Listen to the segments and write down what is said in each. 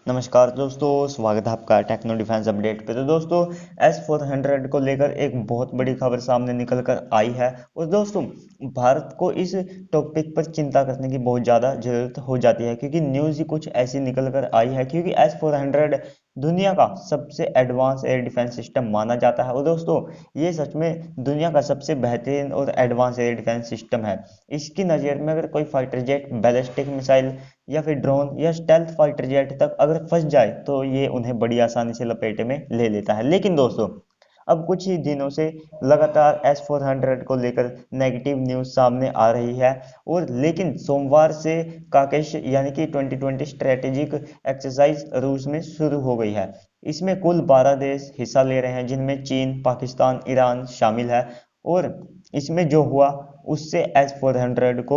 नमस्कार दोस्तों, स्वागत है आपका टेक्नो डिफेंस अपडेट पे। तो दोस्तों, S-400 को लेकर एक बहुत बड़ी खबर सामने निकल कर आई है। और दोस्तों, भारत को इस टॉपिक पर चिंता करने की बहुत ज़्यादा ज़रूरत हो जाती है, क्योंकि न्यूज़ ही कुछ ऐसी निकल कर आई है। क्योंकि S-400 दुनिया का सबसे एडवांस एयर डिफेंस सिस्टम माना जाता है। और दोस्तों, ये सच में दुनिया का सबसे बेहतरीन और एडवांस एयर डिफेंस सिस्टम है। इसकी नज़र में अगर कोई फाइटर जेट, बैलिस्टिक मिसाइल या फिर ड्रोन या स्टेल्थ फाइटर जेट तक अगर फंस जाए तो ये उन्हें बड़ी आसानी से लपेटे में ले लेता है। लेकिन दोस्तों, अब कुछ ही दिनों से लगातार S-400 को लेकर नेगेटिव न्यूज़ सामने आ रही है। और लेकिन सोमवार से काकेश यानी कि 2020 स्ट्रेटेजिक एक्सरसाइज रूस में शुरू हो गई है। इसमें कुल 12 देश हिस्सा ले रहे हैं, जिनमें चीन, पाकिस्तान, ईरान शामिल है। और इसमें जो हुआ उससे S-400 को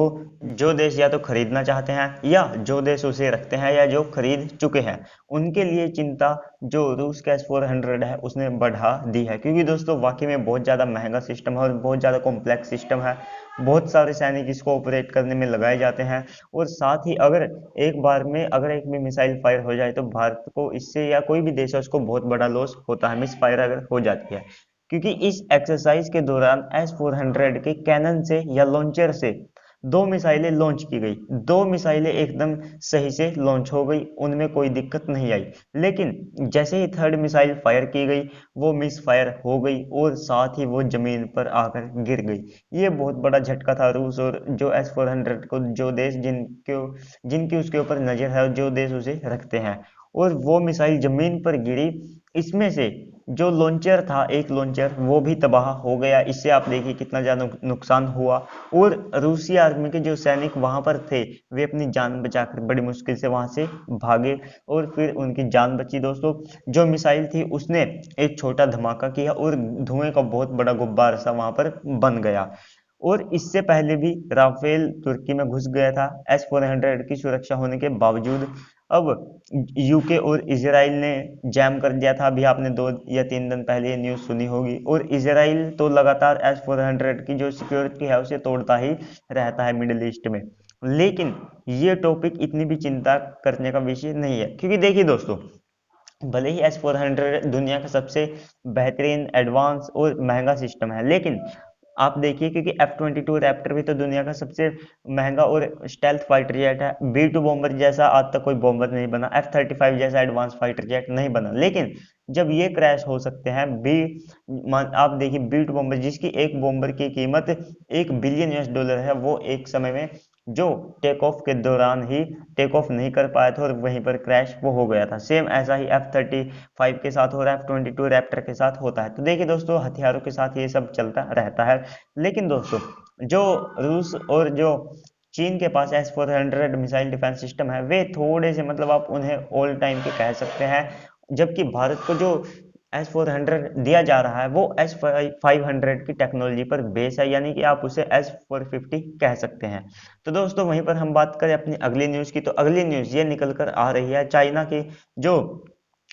जो देश या तो खरीदना चाहते हैं या जो देश उसे रखते हैं या जो खरीद चुके हैं, उनके लिए चिंता जो रूस का S-400 है उसने बढ़ा दी है। क्योंकि दोस्तों, वाकई में बहुत ज़्यादा महंगा सिस्टम है और बहुत ज़्यादा कॉम्प्लेक्स सिस्टम है। बहुत सारे सैनिक इसको ऑपरेट करने में लगाए जाते हैं। और साथ ही अगर एक बार में अगर एक भी मिसाइल फायर हो जाए तो भारत को इससे या कोई भी देश है उसको बहुत बड़ा लॉस होता है, मिस फायर अगर हो जाती है। क्योंकि इस एक्सरसाइज के दौरान S-400 के कैनन से या लॉन्चर से दो मिसाइलें लॉन्च की गई। दो मिसाइलें एकदम सही से लॉन्च हो गई, उनमें कोई दिक्कत नहीं आई। लेकिन जैसे ही थर्ड मिसाइल फायर की गई, वो मिस फायर हो गई और साथ ही वो जमीन पर आकर गिर गई। ये बहुत बड़ा झटका था रूस और जो S-400 को जो देश जिनकी उसके ऊपर नजर है, जो देश उसे रखते हैं। और वो मिसाइल जमीन पर गिरी। इसमें से जो लॉन्चर था, एक लॉन्चर, वो भी तबाह हो गया। इससे आप देखिए कितना ज्यादा नुकसान हुआ। और रूसी आर्मी के जो सैनिक वहां पर थे, वे अपनी जान बचाकर बड़ी मुश्किल से वहां से भागे और फिर उनकी जान बची। दोस्तों, जो मिसाइल थी उसने एक छोटा धमाका किया और धुएं का बहुत बड़ा गुब्बार सा वहां पर बन गया। और इससे पहले भी राफेल तुर्की में घुस गया था S-400 की सुरक्षा होने के बावजूद। अब यूके और इजराइल ने जैम कर दिया था। अभी आपने 2 या 3 दिन पहले ये न्यूज़ सुनी होगी। और इजराइल तो लगातार S-400 की जो सिक्योरिटी है उसे तोड़ता ही रहता है मिडिल ईस्ट में। लेकिन ये टॉपिक इतनी भी चिंता करने का विषय नहीं है, क्योंकि देखिए दोस्तों, भले ही S-400 दुनिया का सबसे बेहतरीन, एडवांस और महंगा सिस्टम है, लेकिन आप देखिए, क्योंकि F-22 रैप्टर भी तो दुनिया का सबसे महंगा और स्टेल्थ फाइटर जेट है। B-2 बॉम्बर जैसा आज तक कोई बॉम्बर नहीं बना, F-35 जैसा एडवांस फाइटर जेट नहीं बना। लेकिन जब ये क्रैश हो सकते हैं, आप देखिए B-2 बॉम्बर, जिसकी एक बॉम्बर की कीमत $1 बिलियन है, वो एक समय में जो टेक ऑफ के दौरान ही टेक ऑफ नहीं कर पाया था और वहीं पर क्रैश वो हो गया था। सेम ऐसा ही F-35 के साथ हो रहा है, F-22 रैप्टर के साथ होता है। तो देखिए दोस्तों, हथियारों के साथ ये सब चलता रहता है। लेकिन दोस्तों, जो रूस और जो चीन के पास S-400 मिसाइल डिफेंस सिस्टम है, वे थोड़े से, मतलब आप उन्हें ऑल टाइम के कह सकते हैं। जबकि भारत को जो S-400 दिया जा रहा है वो S-500 की टेक्नोलॉजी पर बेस है, यानी कि आप उसे S-450 कह सकते हैं। तो दोस्तों, वहीं पर हम बात करें अपनी अगली न्यूज़ की, तो अगली न्यूज़ ये निकल कर आ रही है चाइना की जो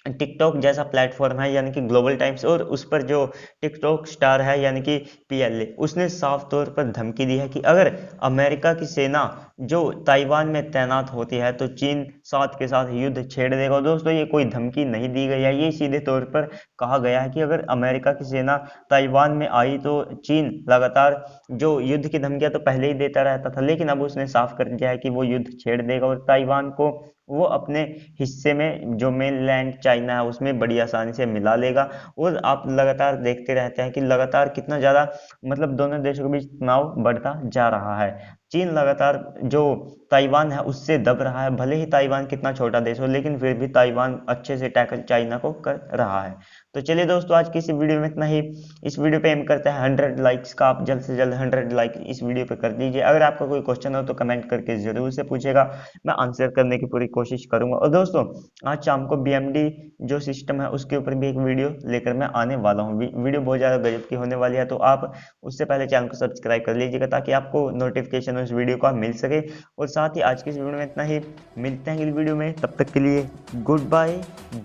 टिकटॉक जैसा प्लेटफॉर्म है, यानी कि ग्लोबल टाइम्स, और उस पर जो टिकटॉक स्टार है यानी कि PLA, उसने साफ तौर पर धमकी दी है कि अगर अमेरिका की सेना जो ताइवान में तैनात होती है तो चीन साथ के साथ युद्ध छेड़ देगा। दोस्तों, ये कोई धमकी नहीं दी गई है, ये सीधे तौर पर कहा गया है कि अगर अमेरिका की सेना ताइवान में आई तो चीन लगातार जो युद्ध की धमकियां तो पहले ही देता रहता था, लेकिन अब उसने साफ कर दिया है कि वो युद्ध छेड़ देगा और ताइवान को वो अपने हिस्से में, जो मेन लैंड चाइना है, उसमें बड़ी आसानी से मिला लेगा। और आप लगातार देखते रहते हैं कि लगातार कितना ज़्यादा, मतलब दोनों देशों के बीच तनाव बढ़ता जा रहा है। चीन लगातार जो ताइवान है उससे दब रहा है। भले ही ताइवान कितना छोटा देश हो, लेकिन फिर भी ताइवान अच्छे से टैकल चाइना को कर रहा है। तो चलिए दोस्तों, आज की इस वीडियो में इतना ही। इस वीडियो पे एम करते हैं 100 लाइक्स का। आप जल्द से जल्द 100 लाइक इस वीडियो पे कर दीजिए। अगर आपका कोई क्वेश्चन हो तो कमेंट करके जरूर से पूछेगा, मैं आंसर करने की पूरी कोशिश करूंगा। और दोस्तों, आज शाम को BMD जो सिस्टम है उसके ऊपर भी एक वीडियो लेकर मैं आने वाला हूँ। वीडियो बहुत ज़्यादा गजब की होने वाली है, तो आप उससे पहले चैनल को सब्सक्राइब कर लीजिएगा ताकि आपको नोटिफिकेशन उस वीडियो का मिल सके। और साथ ही आज की इस वीडियो में इतना ही। मिलते हैं अगली वीडियो में, तब तक के लिए गुड बाय,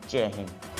जय हिंद।